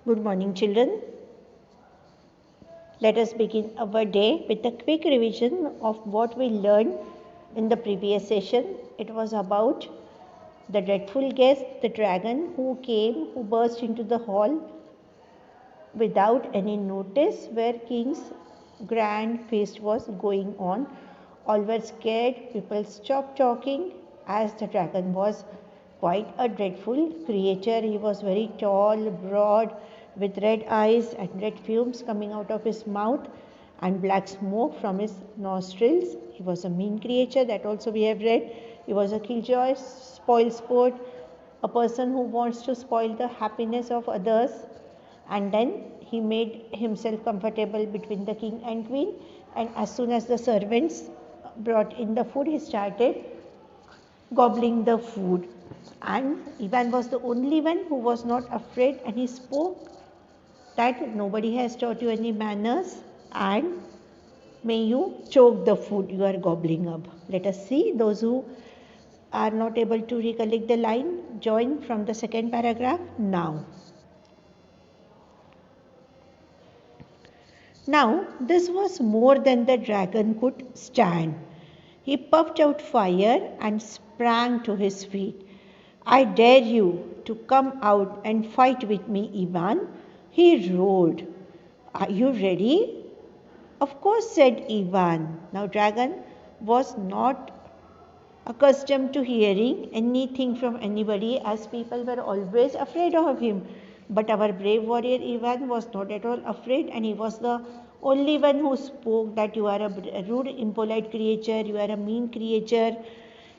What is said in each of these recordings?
Good morning, children. Let us begin our day with a quick revision of what we learned in the previous session. It was about the dreadful guest, the dragon who came, who burst into the hall without any notice, where king's grand feast was going on. All were scared, people stopped talking, as the dragon was quite a dreadful creature. He was very tall, broad, with red eyes and red fumes coming out of his mouth and black smoke from his nostrils. He was a mean creature, that also we have read. He was a killjoy, spoil sport, a person who wants to spoil the happiness of others. And then he made himself comfortable between the king and queen, and as soon as the servants brought in the food, he started gobbling the food. And Ivan was the only one who was not afraid, and he spoke that nobody has taught you any manners, and may you choke the food you are gobbling up. Let us see. Those who are not able to recollect the line, join from the second paragraph now. Now, this was more than the dragon could stand. He puffed out fire and sprang to his feet. I dare you to come out and fight with me, Ivan, he roared. Are you ready? Of course, said Ivan. Now, dragon was not accustomed to hearing anything from anybody, as people were always afraid of him. But our brave warrior Ivan was not at all afraid, and he was the only one who spoke that you are a rude, impolite creature, you are a mean creature.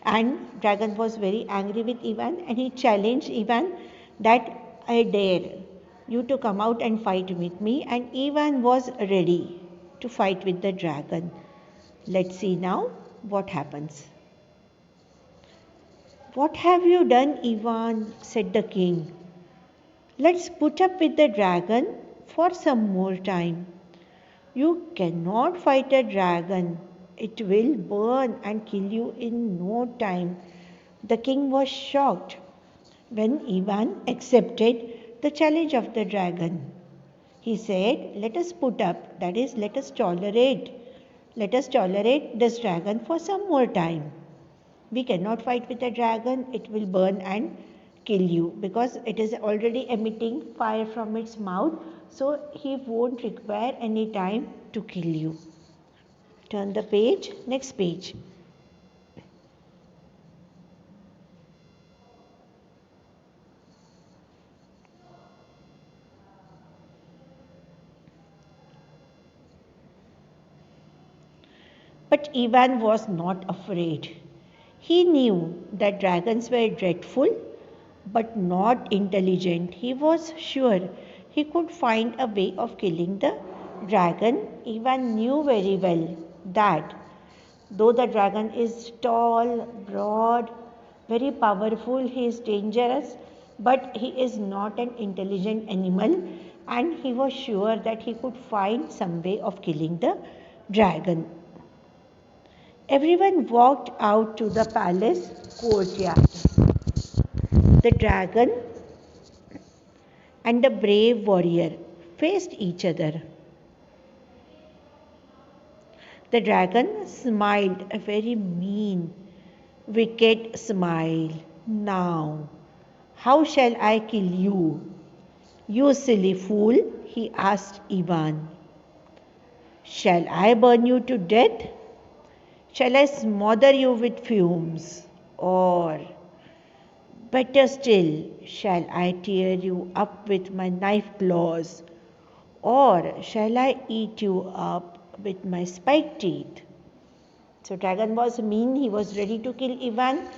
And dragon was very angry with Ivan, and he challenged Ivan that I dare you to come out and fight with me. And Ivan was ready to fight with the dragon. Let's see now what happens. What have you done, Ivan? Said the king. Let's put up with the dragon for some more time. You cannot fight a dragon. It will burn and kill you in no time. The king was shocked when Ivan accepted the challenge of the dragon. He said, let us put up, that is, let us tolerate this dragon for some more time. We cannot fight with a dragon, it will burn and kill you, because it is already emitting fire from its mouth, so he won't require any time to kill you. Turn the page, next page. But Ivan was not afraid. He knew that dragons were dreadful but not intelligent. He was sure he could find a way of killing the dragon. Ivan knew very well that though the dragon is tall, broad, very powerful, he is dangerous, but he is not an intelligent animal, and he was sure that he could find some way of killing the dragon. Everyone walked out to the palace courtyard. The dragon and the brave warrior faced each other. The dragon smiled a very mean, wicked smile. Now, how shall I kill you? You silly fool, he asked Ivan. Shall I burn you to death? Shall I smother you with fumes? Or, better still, shall I tear you up with my knife claws? Or shall I eat you up with my spiked teeth? So dragon was mean, he was ready to kill Ivan,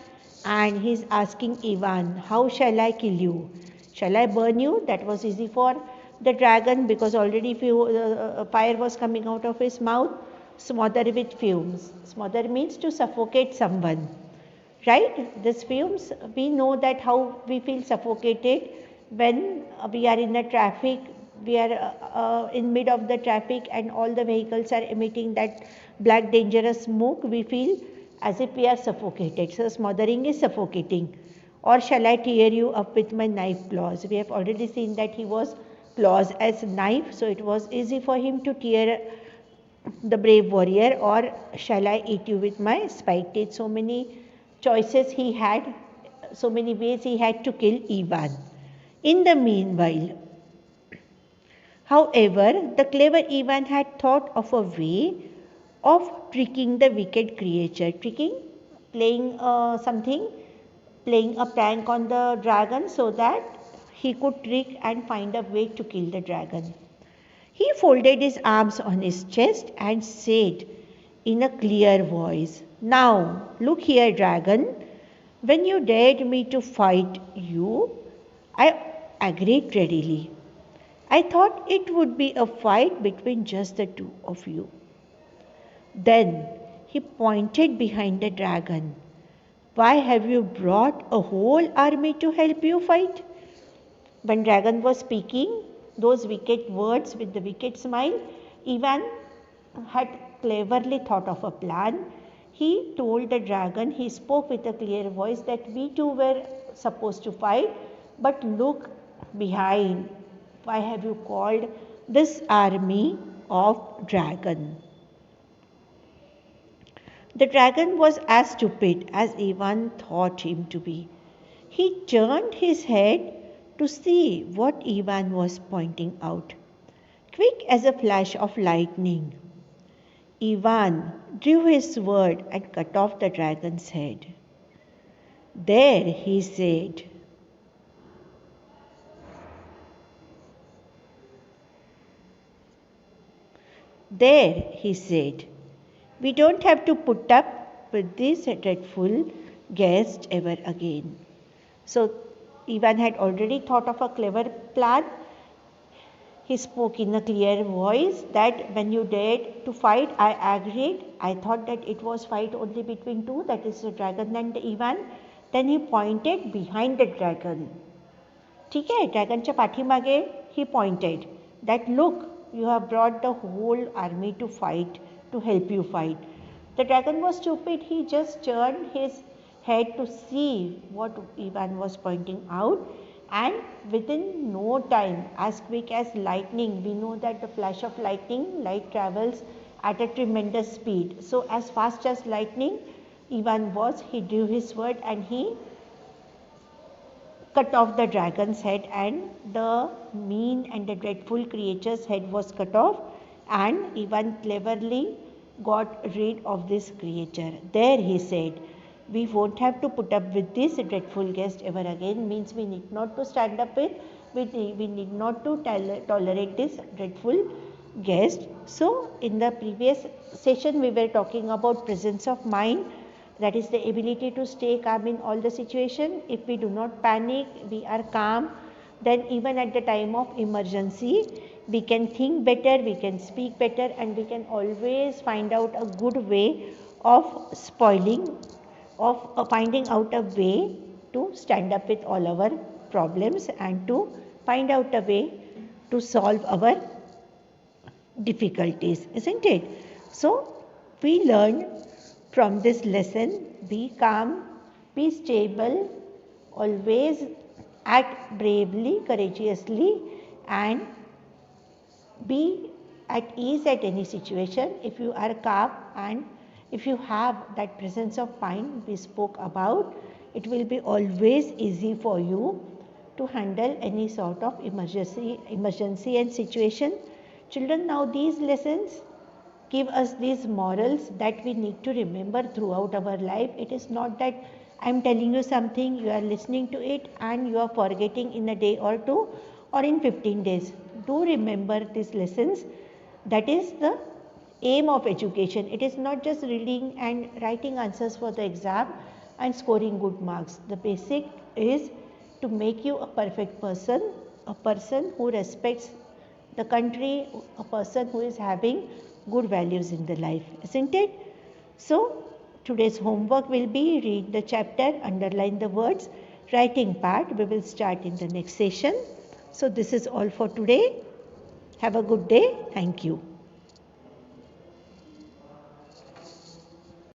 and he's asking Ivan, how shall I kill you? Shall I burn you? That was easy for the dragon, because already fire was coming out of his mouth. Smother with fumes. Smother means to suffocate someone, right? These fumes, we know that how we feel suffocated when we are in the traffic, we are in mid of the traffic and all the vehicles are emitting that black dangerous smoke. We feel as if we are suffocated. So smothering is suffocating. Or shall I tear you up with my knife claws? We have already seen that he was claws as a knife, so it was easy for him to tear the brave warrior, or shall I eat you with my spiked teeth. So many choices he had, so many ways he had to kill Ivan. In the meanwhile, however, the clever Ivan had thought of a way of tricking the wicked creature. Tricking, playing playing a prank on the dragon so that he could trick and find a way to kill the dragon. He folded his arms on his chest and said in a clear voice, "Now, look here, dragon. When you dared me to fight you, I agreed readily. I thought it would be a fight between just the two of you." Then he pointed behind the dragon. "Why have you brought a whole army to help you fight?" When dragon was speaking those wicked words with the wicked smile, Ivan had cleverly thought of a plan. He told the dragon, he spoke with a clear voice, that we two were supposed to fight, but look behind. Why have you called this army of dragon? The dragon was as stupid as Ivan thought him to be. He turned his head to see what Ivan was pointing out. Quick as a flash of lightning, Ivan drew his sword and cut off the dragon's head. "There," he said. "There," he said. "We don't have to put up with this dreadful guest ever again." So Ivan had already thought of a clever plan. He spoke in a clear voice that when you dared to fight, I agreed. I thought that it was fight only between two, that is the dragon and Ivan. Then he pointed behind the dragon. ठीक है, ड्रैगनच्या पाठीमागे he pointed that look, you have brought the whole army to fight, to help you fight. The dragon was stupid. He just turned his head to see what Ivan was pointing out, and within no time, as quick as lightning, we know that the flash of lightning, light travels at a tremendous speed. So as fast as lightning Ivan was, he drew his sword and he cut off the dragon's head, and the mean and the dreadful creature's head was cut off, and Ivan cleverly got rid of this creature. There, he said, we won't have to put up with this dreadful guest ever again. Means we need not to stand up with, we need not to tolerate this dreadful guest. So in the previous session we were talking about presence of mind, that is the ability to stay calm in all the situation. If we do not panic, we are calm, then even at the time of emergency we can think better, we can speak better, and we can always find out a good way of finding out a way to stand up with all our problems and to find out a way to solve our difficulties, isn't it? So we learn from this lesson, be calm, be stable, always act bravely, courageously, and be at ease at any situation. If you are calm and if you have that presence of mind we spoke about, it will be always easy for you to handle any sort of emergency and situation. Children, now these lessons give us these morals that we need to remember throughout our life. It is not that I am telling you something, you are listening to it and you are forgetting in a day or two or in 15 days. Do remember these lessons. That is the aim of education. It is not just reading and writing answers for the exam and scoring good marks. The basic is to make you a perfect person, a person who respects the country, a person who is having good values in the life, isn't it? So today's homework will be read the chapter, underline the words. Writing part we will start in the next session. So this is all for today. Have a good day. Thank you.